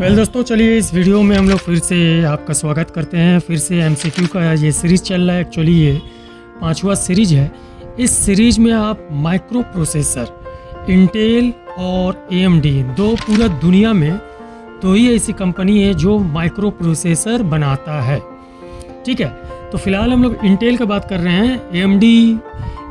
दोस्तों, चलिए इस वीडियो में हम लोग फिर से आपका स्वागत करते हैं। फिर से एमसीक्यू का ये सीरीज़ चल रहा है। एक्चुअली ये 5वां सीरीज है। इस सीरीज में आप माइक्रो प्रोसेसर इंटेल और एएमडी दो पूरा दुनिया में दो ही ऐसी कंपनी है जो माइक्रो प्रोसेसर बनाता है। ठीक है, तो फिलहाल हम लोग इंटेल की बात कर रहे हैं। एएमडी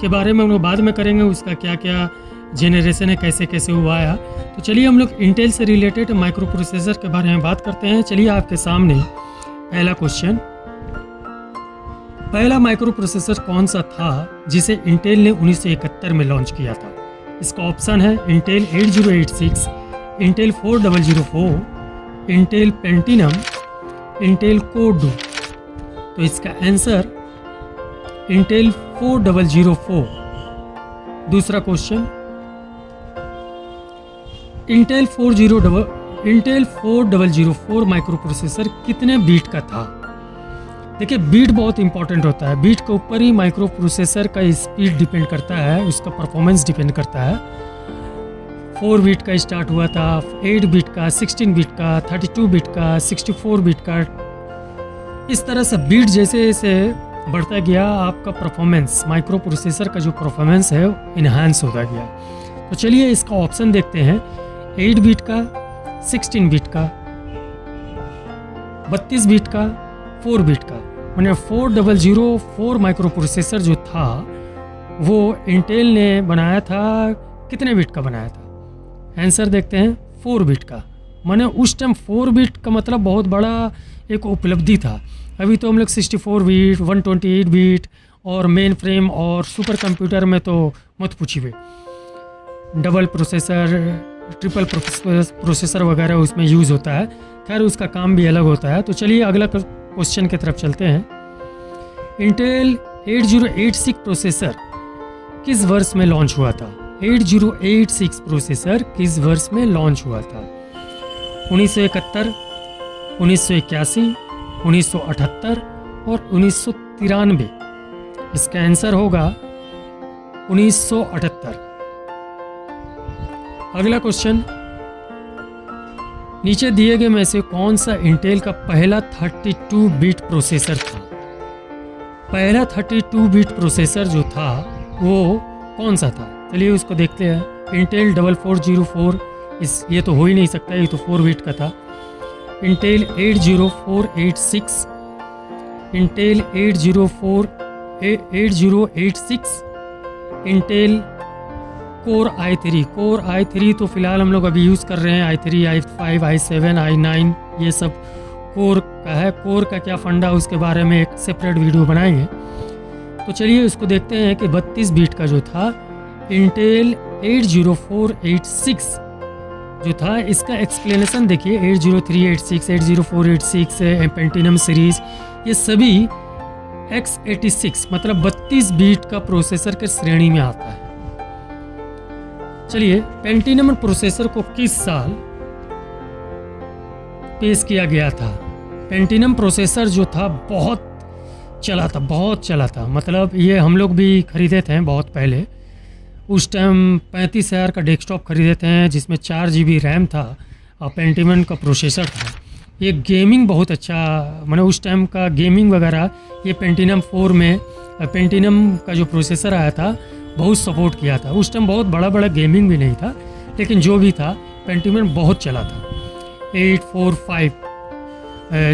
के बारे में हम लोग बाद में करेंगे, उसका क्या क्या जेनरेशन है, कैसे कैसे हुआ है। तो चलिए हम लोग इंटेल से रिलेटेड माइक्रो प्रोसेसर के बारे में बात करते हैं। चलिए आपके सामने पहला क्वेश्चन, पहला माइक्रो प्रोसेसर कौन सा था जिसे इंटेल ने 1971 में लॉन्च किया था? इसका ऑप्शन है Intel 8086, Intel 4004, Intel Pentium, Intel core duo. तो इसका आंसर इंटेल 4004। दूसरा क्वेश्चन, इंटेल 4004 माइक्रो प्रोसेसर कितने बीट का था? देखिए, बीट बहुत इंपॉर्टेंट होता है। बीट के ऊपर ही माइक्रो प्रोसेसर का स्पीड डिपेंड करता है, उसका परफॉर्मेंस डिपेंड करता है। 4 बीट का स्टार्ट हुआ था, 8 बीट का, 16 बीट का, 32 बीट का, 64 बीट का। इस तरह से बीट जैसे जैसे बढ़ता गया, आपका परफॉर्मेंस, माइक्रो प्रोसेसर का जो परफॉर्मेंस है इन्हांस होता गया। तो चलिए इसका ऑप्शन देखते हैं। 8 बीट का, 16 बीट का, 32 बीट का, 4 बीट का, मैंने 4004 माइक्रो प्रोसेसर जो था वो इंटेल ने बनाया था। कितने बीट का बनाया था? आंसर देखते हैं, 4 बीट का। मैंने उस टाइम 4 बीट का मतलब बहुत बड़ा एक उपलब्धि था। अभी तो हम लोग 64 बीट, 128 बीट और मेन फ्रेम और सुपर कंप्यूटर में तो मत पूछिए। डबल प्रोसेसर, ट्रिपल प्रोसेसर वगैरह उसमें यूज़ होता है। खैर, उसका काम भी अलग होता है। तो चलिए अगला क्वेश्चन की तरफ चलते हैं। इंटेल 8086 प्रोसेसर किस वर्ष में लॉन्च हुआ था? 8086 प्रोसेसर किस वर्ष में लॉन्च हुआ था? 1971, 1981, 1978 और 1993। इसका आंसर होगा 1978। अगला क्वेश्चन, नीचे दिए गए में से कौन सा इंटेल का पहला 32 बीट प्रोसेसर था? पहला 32 बीट प्रोसेसर जो था वो कौन सा था? चलिए उसको देखते हैं। इंटेल 4404, ये तो हो ही नहीं सकता, ये तो 4 बीट का था। Intel 8086, Intel 8086, Intel core i3 तो फिलहाल हम लोग अभी यूज़ कर रहे हैं। i3, i5, i7, i9 ये सब कोर का है। कोर का क्या फंडा, उसके बारे में एक सेपरेट वीडियो बनाएंगे। तो चलिए उसको देखते हैं कि 32 बीट का जो था इंटेल 80486 जो था, इसका एक्सप्लेनेशन देखिए। 80386, 80486, पेंटिनम सीरीज, ये सभी x86 मतलब 32 बीट का प्रोसेसर के श्रेणी में आता है। चलिए, पेंटिनम प्रोसेसर को किस साल पेश किया गया था? पेंटिनम प्रोसेसर जो था बहुत चला था। मतलब ये हम लोग भी खरीदे थे बहुत पहले। उस टाइम 35,000 का डेस्कटॉप खरीदे थे जिसमें 4 GB रैम था और पेंटिनम का प्रोसेसर था। ये गेमिंग बहुत अच्छा, मैंने उस टाइम का गेमिंग वगैरह ये पेंटिनम 4 में पेंटिनम का जो प्रोसेसर आया था बहुत सपोर्ट किया था। उस टाइम बहुत बड़ा गेमिंग भी नहीं था, लेकिन जो भी था पेंटिनम बहुत चला था। 845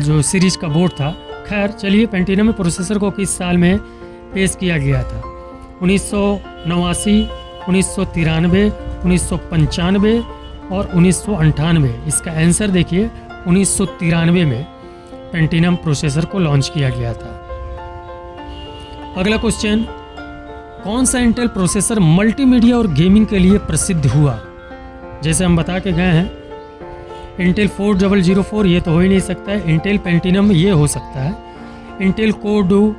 जो सीरीज का बोर्ड था। खैर, चलिए पेंटिनम प्रोसेसर को किस साल में पेश किया गया था? 1989, 1993, 1995 और 1998। इसका आंसर देखिए, 1993 में पेंटिनम प्रोसेसर को लॉन्च किया गया था। अगला क्वेश्चन, कौन सा इंटेल प्रोसेसर मल्टीमीडिया और गेमिंग के लिए प्रसिद्ध हुआ? जैसे हम बता के गए हैं, इंटेल 4004 ये तो हो ही नहीं सकता है। इंटेल पेंटिनम ये हो सकता है। इंटेल कोर डू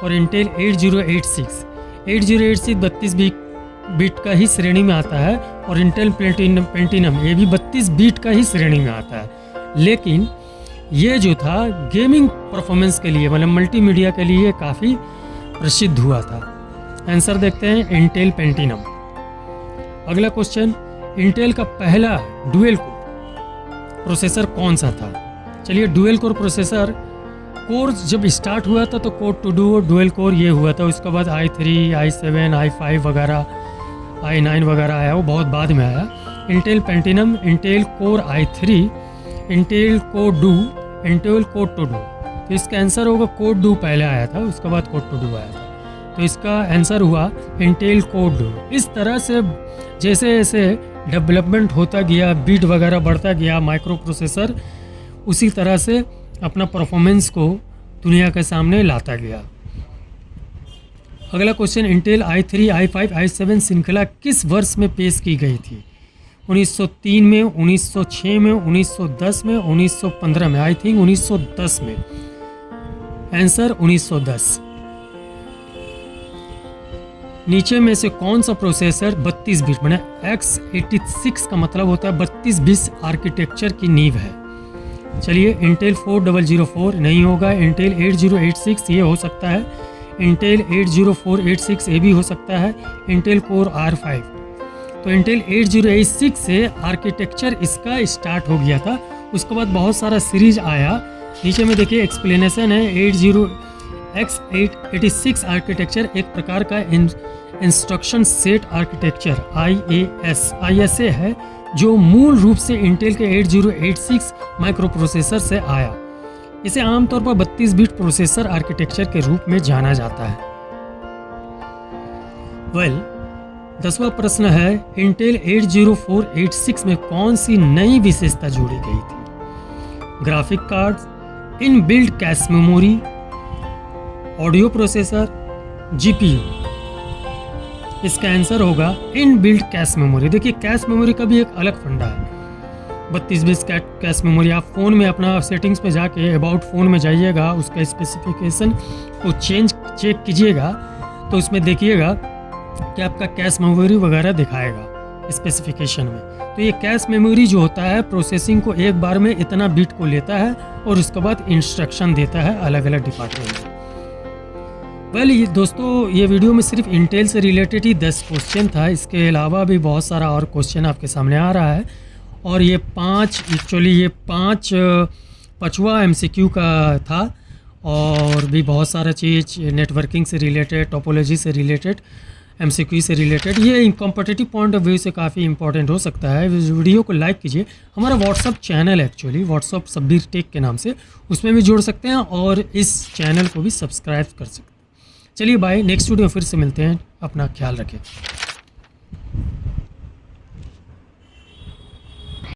और इंटेल 8086। 8086 32 बीट का ही श्रेणी में आता है और इंटेल पेंटिनम ये भी 32 बीट का ही श्रेणी में आता है। लेकिन ये जो था गेमिंग परफॉर्मेंस के लिए, मतलब मल्टीमीडिया के लिए काफ़ी प्रसिद्ध हुआ था। आंसर देखते हैं, इंटेल पेंटिनम। अगला क्वेश्चन, इंटेल का पहला डुअल कोर प्रोसेसर कौन सा था। चलिए, डुअल कोर प्रोसेसर कोर जब स्टार्ट हुआ था तो core two duo dual core ये हुआ था। उसके बाद i3, i7, i5 वगैरह, i9 वगैरह आया, वो बहुत बाद में आया। Intel Pentium, Intel core i3, Intel core duo, Intel core two duo. तो इसका आंसर होगा कोर डू पहले आया था, उसके बाद कोर टू डू आया था। तो इसका आंसर हुआ इंटेल कोर डू। इस तरह से जैसे जैसे डेवलपमेंट होता गया, बीट वगैरह बढ़ता गया माइक्रो प्रोसेसर, उसी तरह से अपना परफॉर्मेंस को दुनिया के सामने लाता गया। अगला question, Intel i3, i5, i7 श्रृंखला किस वर्ष में पेश की गई थी? 1903 में, 1906 में, 1910 में, 1915 में। आई थिंक 1910 में। आंसर 1910। नीचे में से कौन सा प्रोसेसर 32 बिट मैंने x86 का मतलब होता है 32 बिट आर्किटेक्चर की नींव है? चलिए, इंटेल 4004 नहीं होगा, इंटेल 8086 ये हो सकता है, इंटेल 80486 ये भी हो सकता है, इंटेल कोर R5। तो इंटेल 8086 से आर्किटेक्चर इसका स्टार्ट हो गया था। उसके बाद बहुत सारा सीरीज आया। नीचे में देखिए एक्सप्लेनेशन है। 80x86 आर्किटेक्चर एक प्रकार का इंस्ट्रक्शन सेट आर्किटेक्चर ISA है, जो मूल रूप से इंटेल के 8086 माइक्रो प्रोसेसर से आया। इसे आमतौर पर 32 बिट प्रोसेसर आर्किटेक्चर के रूप में जाना जाता है। 10वां प्रश्न है, इंटेल 80486 में कौन सी नई विशेषता जोड़ी गई थी? Graphic card, in built cache memory, audio processor, GPU। इसका आंसर होगा इन बिल्ड कैश मेमोरी। देखिए, कैश मेमोरी का भी एक अलग फंडा है। 32 बिट कैश मेमोरी आप फ़ोन में अपना सेटिंग्स पे जाके अबाउट फ़ोन में जाइएगा, उसका स्पेसिफिकेशन को चेक कीजिएगा, तो उसमें देखिएगा कि आपका कैश मेमोरी वगैरह दिखाएगा स्पेसिफिकेशन में। तो ये कैश मेमोरी जो होता है, प्रोसेसिंग को एक बार में इतना बिट को लेता है और उसके बाद इंस्ट्रक्शन देता है अलग अलग डिपार्टमेंट में। ये दोस्तों, ये वीडियो में सिर्फ इंटेल से रिलेटेड ही 10 क्वेश्चन था। इसके अलावा भी बहुत सारा और क्वेश्चन आपके सामने आ रहा है। और ये 5वां MCQ का था। और भी बहुत सारा चीज़ नेटवर्किंग से रिलेटेड, टोपोलॉजी से रिलेटेड, MCQ से रिलेटेड, ये कॉम्पिटिटिव पॉइंट ऑफ व्यू से काफ़ी इंपॉर्टेंट हो सकता है। इस वीडियो को लाइक कीजिए। हमारा व्हाट्सअप चैनल है, एक्चुअली व्हाट्सअप सब्बीर टेक के नाम से, उसमें भी जुड़ सकते हैं और इस चैनल को भी सब्सक्राइब कर सकते हैं। चलिए बाय, नेक्स्ट वीडियो फिर से मिलते हैं। अपना ख्याल रखें।